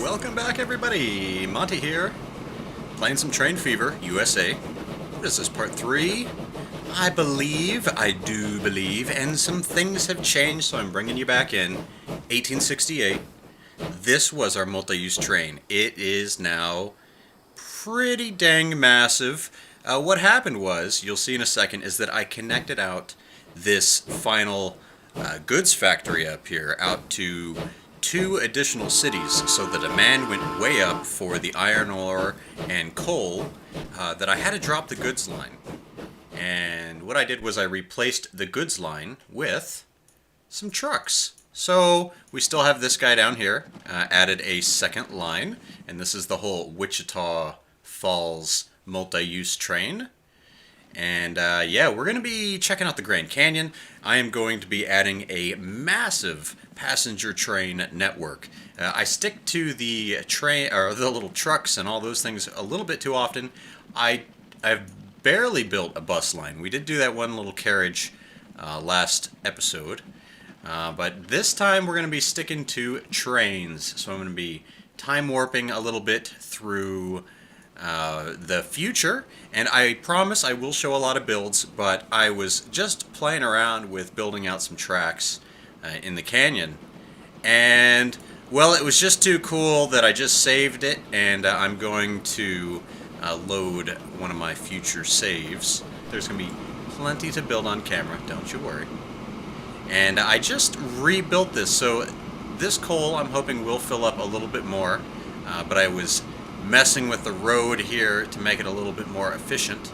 Welcome back, everybody. Monty here, playing some Train Fever, USA. What is this, part 3? I do believe, and some things have changed, so I'm bringing you back in. 1868. This was our multi-use train. It is now pretty dang massive. What happened was, you'll see in a second, is that I connected out this final goods factory up here out to 2 additional cities, so the demand went way up for the iron ore and coal that I had to drop the goods line. And what I did was I replaced the goods line with some trucks. So we still have this guy down here, added a second line, and this is the whole Wichita Falls multi-use train. And yeah, we're going to be checking out the Grand Canyon. I am going to be adding a massive passenger train network. I stick to the train or the little trucks and all those things a little bit too often. I've barely built a bus line. We did do that one little carriage last episode. But this time we're going to be sticking to trains. So I'm going to be time warping a little bit through the future, and I promise I will show a lot of builds, but I was just playing around with building out some tracks in the canyon, and well, it was just too cool that I just saved it, and I'm going to load one of my future saves. There's going to be plenty to build on camera, don't you worry. And I just rebuilt this, so this coal I'm hoping will fill up a little bit more, but I was messing with the road here to make it a little bit more efficient,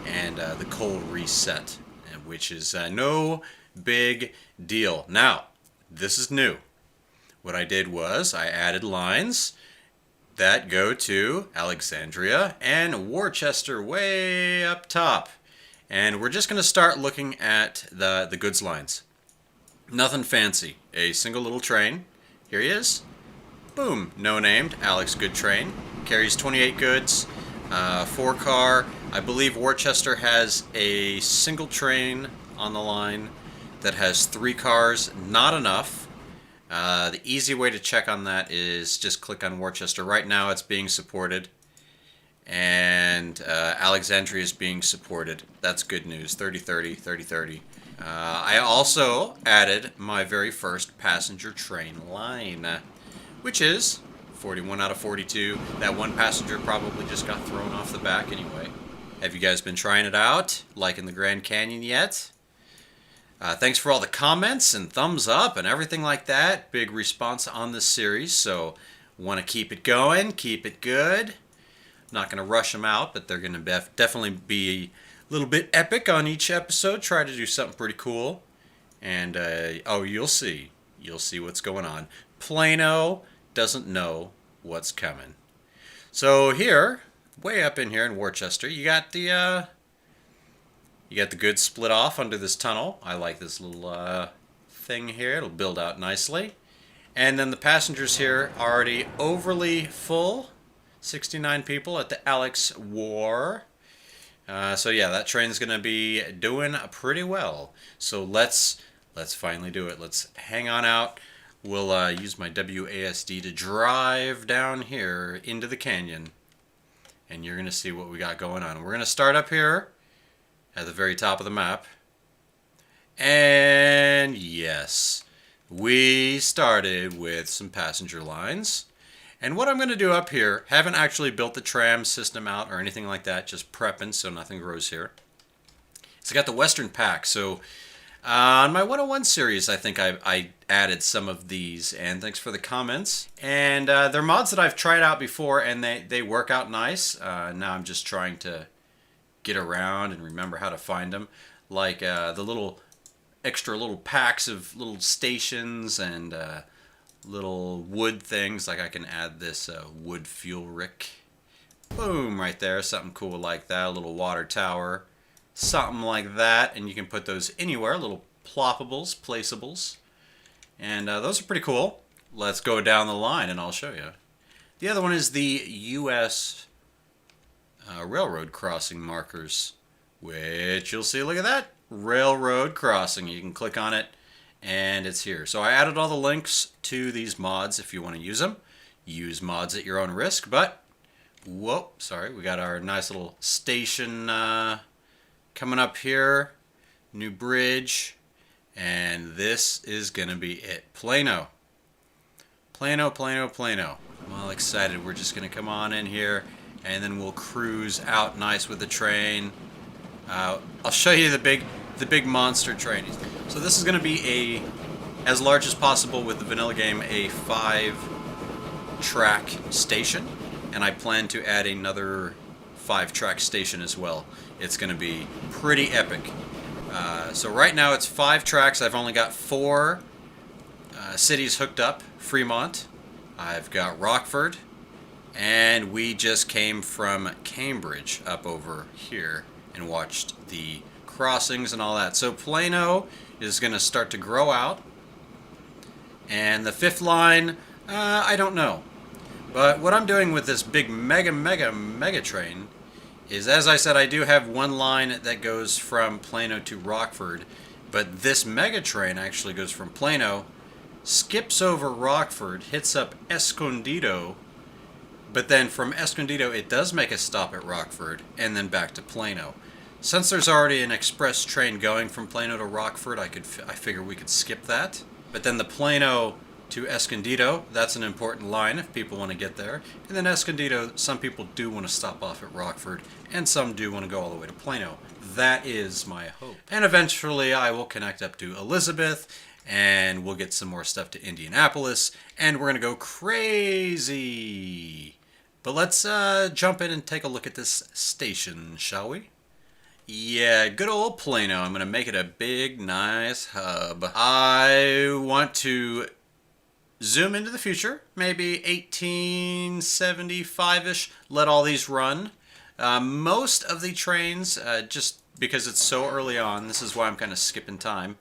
and the coal reset, which is no big deal. Now, this is new. What I did was I added lines that go to Alexandria and Worcester way up top, and we're just going to start looking at the goods lines. Nothing fancy, a single little train. Here he is. Boom, no named, Alex Good Train. Carries 28 goods, 4 car. I believe Worcester has a single train on the line that has 3 cars. Not enough. The easy way to check on that is just click on Worcester. Right now it's being supported, and Alexandria is being supported. That's good news. 30-30, 30-30. I also added my very first passenger train line, which is 41 out of 42. That one passenger probably just got thrown off the back anyway. Have you guys been trying it out, liking the Grand Canyon yet? Thanks for all the comments and thumbs up and everything like that. Big response on this series, so want to keep it going, keep it good. Not going to rush them out, but they're going to definitely be a little bit epic on each episode. Try to do something pretty cool. And, oh, you'll see. You'll see what's going on. Plano doesn't know what's coming. So here, way up in here in Worcester, you got the goods split off under this tunnel. I like this little thing here. It'll build out nicely. And then the passengers here are already overly full. 69 people at the Alex War. So yeah, that train's gonna be doing pretty well. So let's finally do it. Let's hang on out. We'll use my WASD to drive down here into the canyon, and you're going to see what we got going on. We're going to start up here at the very top of the map, and yes, we started with some passenger lines. And what I'm going to do up here, haven't actually built the tram system out or anything like that, just prepping so nothing grows here. So I got the Western Pack, so on my 101 series, I think I added some of these, and thanks for the comments. And they're mods that I've tried out before, and they work out nice. Now I'm just trying to get around and remember how to find them. Like the little extra little packs of little stations and little wood things. Like I can add this wood fuel rick. Boom, right there, something cool like that. A little water tower. Something like that, and you can put those anywhere, little ploppables, placeables, and those are pretty cool. Let's go down the line and I'll show you. The other one is the U.S. Railroad crossing markers, which you'll see, look at that, railroad crossing. You can click on it and it's here. So I added all the links to these mods if you want to use them. use mods at your own risk. But, whoa, sorry, we got our nice little station coming up here. New bridge. And this is going to be it. Plano. Plano, Plano, Plano. I'm all excited. We're just going to come on in here, and then we'll cruise out nice with the train. I'll show you the big monster train. So this is going to be as large as possible with the vanilla game, a 5-track station, and I plan to add another 5-track station as well. It's going to be pretty epic. So right now it's 5 tracks. I've only got 4 cities hooked up. Fremont, I've got Rockford, and we just came from Cambridge up over here and watched the crossings and all that. So Plano is going to start to grow out, and the 5th line, I don't know. But what I'm doing with this big mega train is, as I said, I do have one line that goes from Plano to Rockford, but this mega train actually goes from Plano, skips over Rockford, hits up Escondido, but then from Escondido it does make a stop at Rockford, and then back to Plano. Since there's already an express train going from Plano to Rockford, I figure we could skip that. But then the Plano to Escondido, that's an important line if people want to get there. And then Escondido, some people do want to stop off at Rockford, and some do want to go all the way to Plano. That is my hope. And eventually I will connect up to Elizabeth, and we'll get some more stuff to Indianapolis, and we're going to go crazy. But let's jump in and take a look at this station, shall we? Yeah, good old Plano. I'm going to make it a big, nice hub. I want to zoom into the future, maybe 1875-ish, let all these run. Most of the trains, just because it's so early on, this is why I'm kind of skipping time,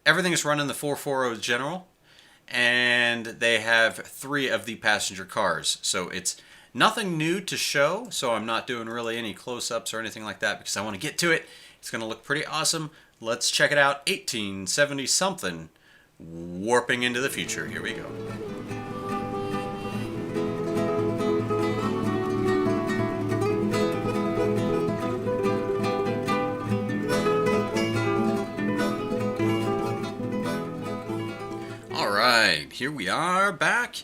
everything is run in the 440 General, and they have 3 of the passenger cars. So it's nothing new to show, so I'm not doing really any close-ups or anything like that because I want to get to it. It's going to look pretty awesome. Let's check it out. 1870-something, warping into the future. Here we go. Alright, here we are back,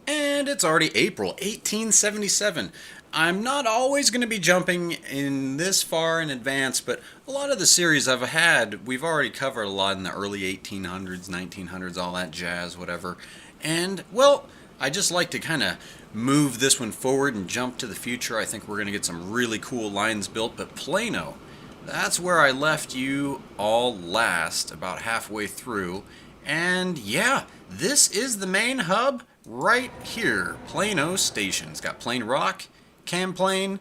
and it's already April 1877. I'm not always going to be jumping in this far in advance, but a lot of the series I've had, we've already covered a lot in the early 1800s, 1900s, all that jazz, whatever. And, well, I just like to kind of move this one forward and jump to the future. I think we're going to get some really cool lines built, but Plano, that's where I left you all last, about halfway through. And yeah, this is the main hub right here, Plano Station. It's got plain rock, cam plane,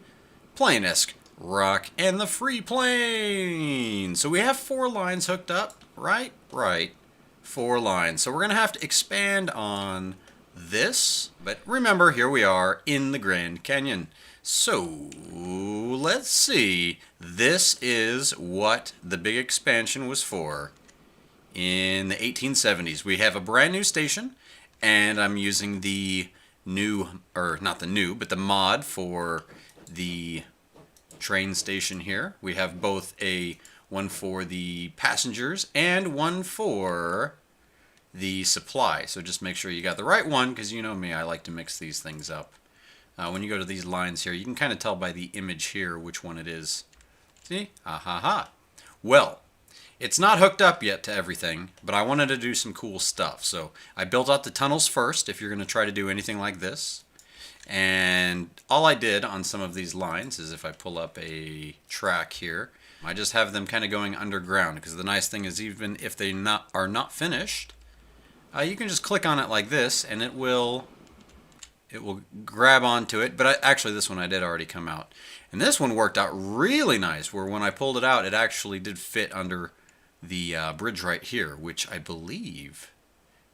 plane-esque rock, and the free plane. So we have 4 lines hooked up, right? Right, 4 lines. So we're going to have to expand on this. But remember, here we are in the Grand Canyon. So let's see. This is what the big expansion was for. In the 1870s, we have a brand new station, and I'm using the new, or not the new, but the mod for the train station here. We have both one for the passengers and one for the supply. So just make sure you got the right one, because you know me, I like to mix these things up. When you go to these lines here, you can kind of tell by the image here which one it is. See? Ha ha ha. Well, it's not hooked up yet to everything, but I wanted to do some cool stuff. So I built out the tunnels first, if you're going to try to do anything like this. And all I did on some of these lines is, if I pull up a track here, I just have them kind of going underground. Because the nice thing is, even if they are not finished, you can just click on it like this, and it will grab onto it. But actually, this one I did already come out. And this one worked out really nice, where when I pulled it out, it actually did fit under the bridge right here, which I believe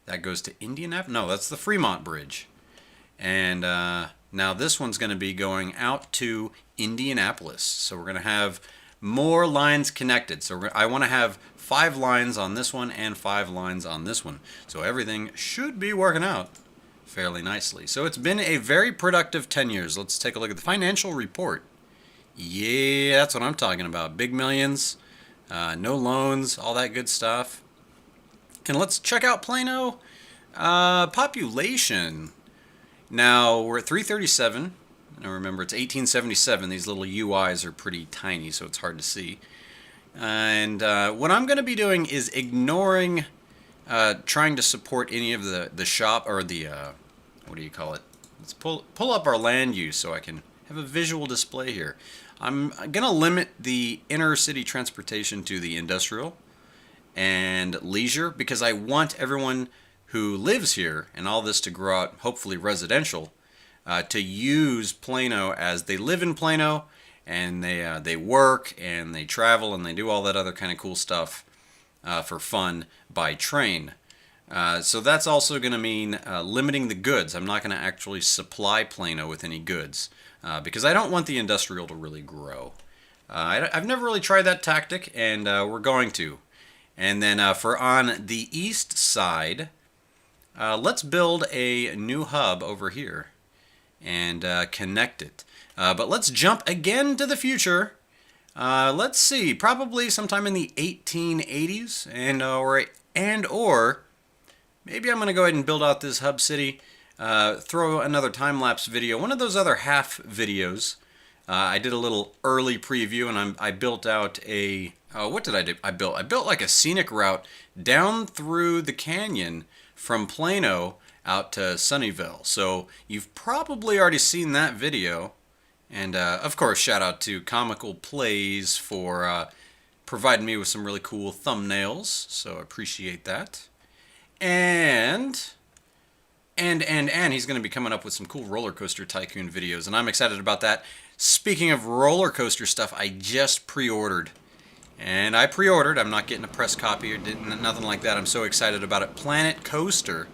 that goes to Indianapolis. No, that's the Fremont Bridge. And now this one's going to be going out to Indianapolis. So we're going to have more lines connected. So I want to have 5 lines on this one and 5 lines on this one. So everything should be working out fairly nicely. So it's been a very productive 10 years. Let's take a look at the financial report. Yeah, that's what I'm talking about. Big millions, no loans, all that good stuff. And let's check out Plano. Population. Now, we're at 337. Now remember, it's 1877. These little UIs are pretty tiny, so it's hard to see. And what I'm going to be doing is ignoring trying to support any of the shop or the, what do you call it? Let's pull up our land use so I can have a visual display here. I'm going to limit the inner city transportation to the industrial and leisure because I want everyone who lives here and all this to grow out, hopefully residential, to use Plano as they live in Plano and they work and they travel and they do all that other kind of cool stuff for fun by train. So that's also going to mean limiting the goods. I'm not going to actually supply Plano with any goods because I don't want the industrial to really grow. I've never really tried that tactic, and we're going to. And then for on the east side, let's build a new hub over here and connect it. But let's jump again to the future. Let's see, probably sometime in the 1880s, and or maybe I'm going to go ahead and build out this hub city, throw another time-lapse video, one of those other half videos. I did a little early preview, and I built out a, what did I do? I built like a scenic route down through the canyon from Plano out to Sunnyvale. So you've probably already seen that video. And of course, shout out to Comical Plays for providing me with some really cool thumbnails. So I appreciate that. And he's going to be coming up with some cool roller coaster tycoon videos, and I'm excited about that. Speaking of roller coaster stuff, I just pre-ordered. And I pre-ordered. I'm not getting a press copy or nothing like that. I'm so excited about it. Planet Coaster.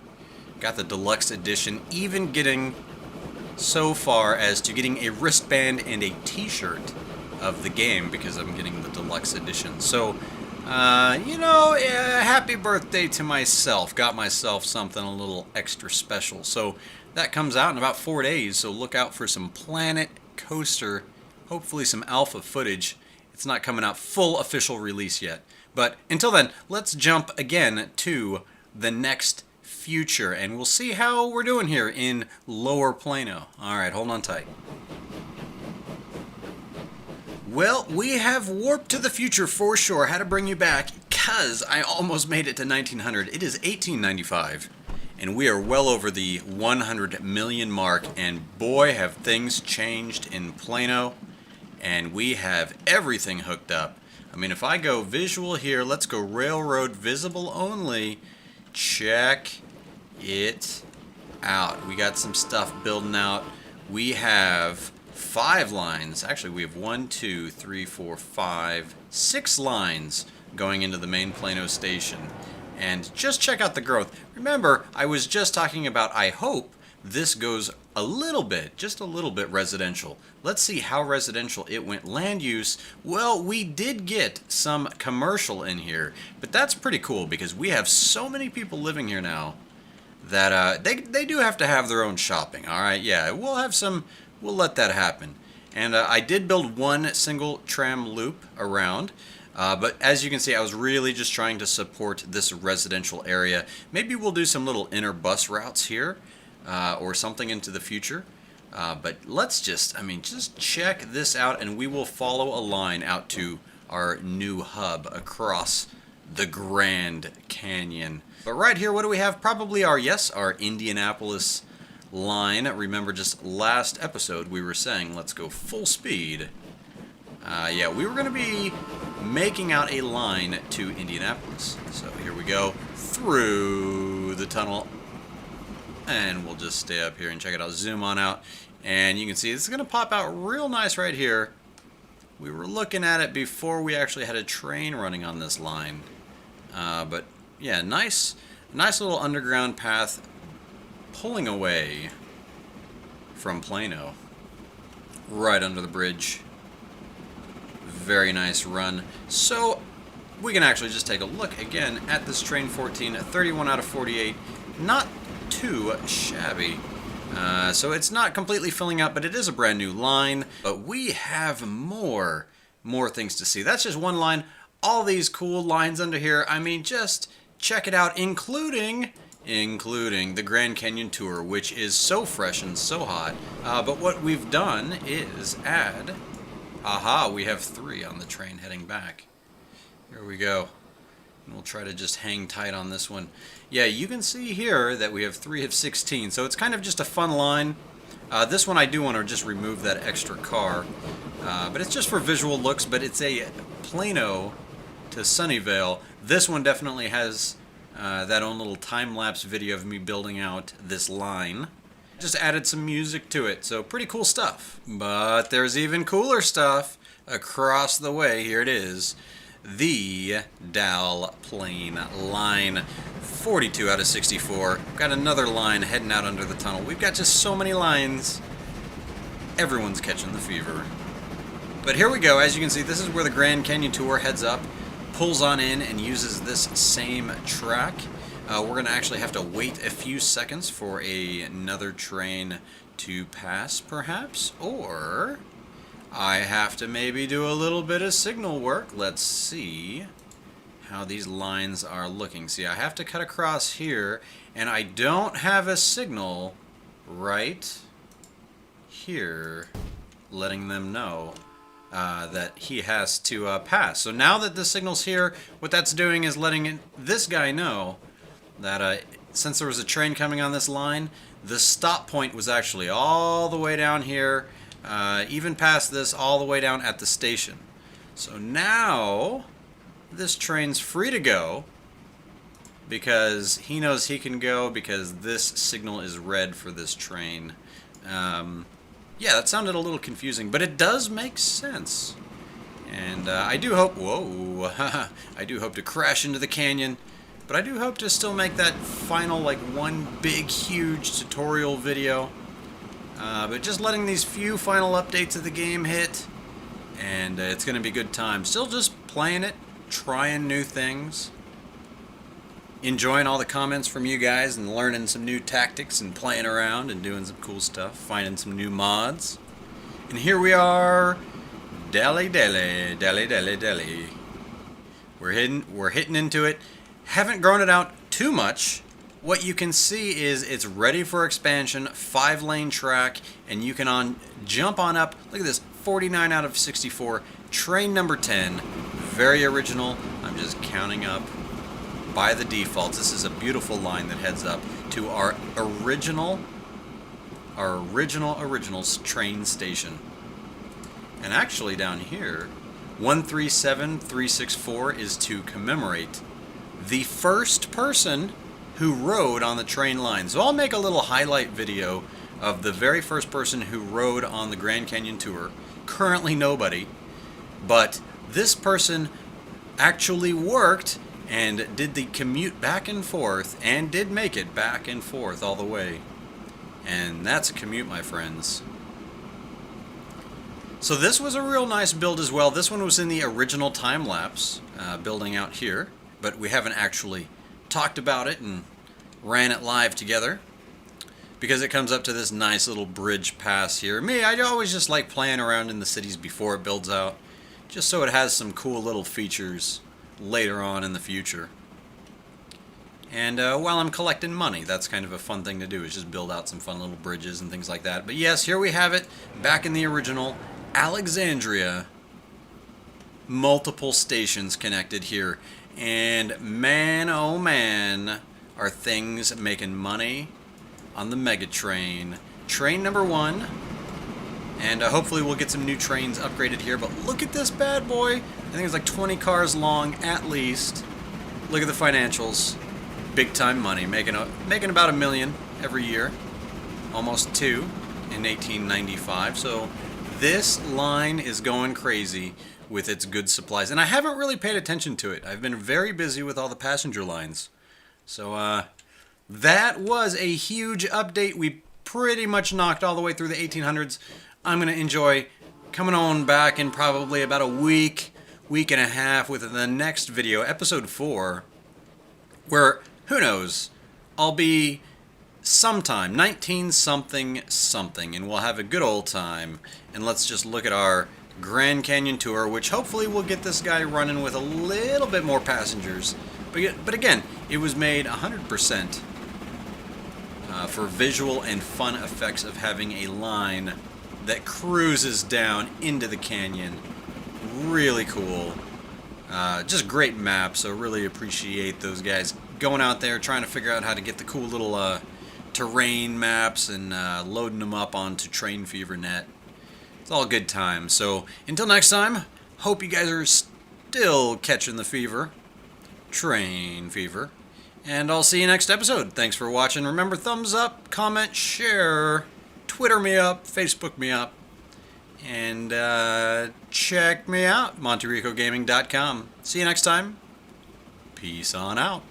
Got the deluxe edition, even getting so far as to getting a wristband and a t-shirt of the game because I'm getting the deluxe edition. So, happy birthday to myself. Got myself something a little extra special. So that comes out in about 4 days, so look out for some Planet Coaster, hopefully some alpha footage. It's not coming out full official release yet. But until then, let's jump again to the next future, and we'll see how we're doing here in Lower Plano. Alright, hold on tight. Well, we have warped to the future for sure. Had to bring you back, because I almost made it to 1900. It is 1895, and we are well over the 100 million mark, and boy, have things changed in Plano, and we have everything hooked up. I mean, if I go visual here, let's go railroad visible only. Check it out. We got some stuff building out. We have 5 lines. Actually, we have 6 lines going into the main Plano station. And just check out the growth. Remember, I was just talking about, I hope this goes a little bit, just a little bit residential. Let's see how residential it went. Land use, well, we did get some commercial in here, but that's pretty cool because we have so many people living here now that they do have to have their own shopping. All right, yeah, we'll let that happen. And I did build one single tram loop around, but as you can see, I was really just trying to support this residential area. Maybe we'll do some little inner bus routes here, or something into the future. But let's just check this out, and we will follow a line out to our new hub across the Grand Canyon. But right here, what do we have? Probably our Indianapolis line. Remember, just last episode we were saying let's go full speed. Yeah, we were going to be making out a line to Indianapolis. So here we go through the tunnel. And we'll just stay up here and check it out. Zoom on out. And you can see it's going to pop out real nice right here. We were looking at it before we actually had a train running on this line. But yeah, nice little underground path pulling away from Plano. Right under the bridge. Very nice run. So we can actually just take a look again at this train 14, 31 out of 48. Not too shabby. So it's not completely filling up, but it is a brand new line. But we have more things to see. That's just one line. All these cool lines under here. I mean, just check it out, including the Grand Canyon Tour, which is so fresh and so hot. But what we've done is add... Aha, we have 3 on the train heading back. Here we go. And we'll try to just hang tight on this one. Yeah, you can see here that we have 3 of 16, so it's kind of just a fun line. This one I do want to just remove that extra car. But it's just for visual looks, but it's a Plano to Sunnyvale. This one definitely has that own little time-lapse video of me building out this line. Just added some music to it, so pretty cool stuff. But there's even cooler stuff across the way. Here it is. The Dal Plain line. 42 out of 64. Got another line heading out under the tunnel. We've got just so many lines. Everyone's catching the fever. But here we go. As you can see, this is where the Grand Canyon Tour heads up, pulls on in, and uses this same track. We're going to actually have to wait a few seconds for another train to pass, perhaps. Or I have to maybe do a little bit of signal work. Let's see how these lines are looking. See, I have to cut across here, and I don't have a signal right here letting them know that he has to pass. So now that the signal's here, what that's doing is letting this guy know that since there was a train coming on this line, the stop point was actually all the way down here, even past this, all the way down at the station. So now this train's free to go because he knows he can go because this signal is red for this train. Yeah, that sounded a little confusing, but it does make sense. And I do hope, whoa, I do hope to crash into the canyon, but I do hope to still make that final, like, one big, huge tutorial video. But just letting these few final updates of the game hit, and it's going to be a good time. Still just playing it, trying new things, enjoying all the comments from you guys, and learning some new tactics, and playing around, and doing some cool stuff, finding some new mods. And here we are, Dally. We're hitting into it. Haven't grown it out too much. What you can see is it's ready for expansion, 5-lane track, and you can jump on up. Look at this, 49 out of 64. Train number 10, very original. I'm just counting up by the defaults. This is a beautiful line that heads up to our original train station. And actually down here, 137364 is to commemorate the first person who rode on the train line. So I'll make a little highlight video of the very first person who rode on the Grand Canyon Tour. Currently nobody, but this person actually worked and did the commute back and forth and did make it back and forth all the way. And that's a commute, my friends. So this was a real nice build as well. This one was in the original time-lapse building out here, but we haven't actually talked about it and ran it live together because it comes up to this nice little bridge pass here. I always just like playing around in the cities before it builds out, just so it has some cool little features later on in the future. And while I'm collecting money, that's kind of a fun thing to do, is just build out some fun little bridges and things like that. But yes, here we have it, back in the original Alexandria. Multiple stations connected here. And man, oh man, are things making money on the Mega Train. Train number 1. And hopefully we'll get some new trains upgraded here. But look at this bad boy. I think it's like 20 cars long at least. Look at the financials. Big time money. Making about $1 million every year. Almost 2 in 1895. So this line is going crazy with its good supplies. And I haven't really paid attention to it. I've been very busy with all the passenger lines. So that was a huge update. We pretty much knocked all the way through the 1800s. I'm going to enjoy coming on back in probably about a week and a half with the next video, episode 4, where, who knows, I'll be sometime, 19 something something, and we'll have a good old time. And let's just look at our Grand Canyon tour, which hopefully will get this guy running with a little bit more passengers. But again, it was made 100% for visual and fun effects of having a line that cruises down into the canyon. Really cool. Just great map, so really appreciate those guys going out there trying to figure out how to get the cool little terrain maps and loading them up onto Train Fever Net. It's all good times. So until next time, hope you guys are still catching the fever. Train Fever. And I'll see you next episode. Thanks for watching. Remember, thumbs up, comment, share, Twitter me up, Facebook me up, and check me out, MonteRicoGaming.com. See you next time. Peace on out.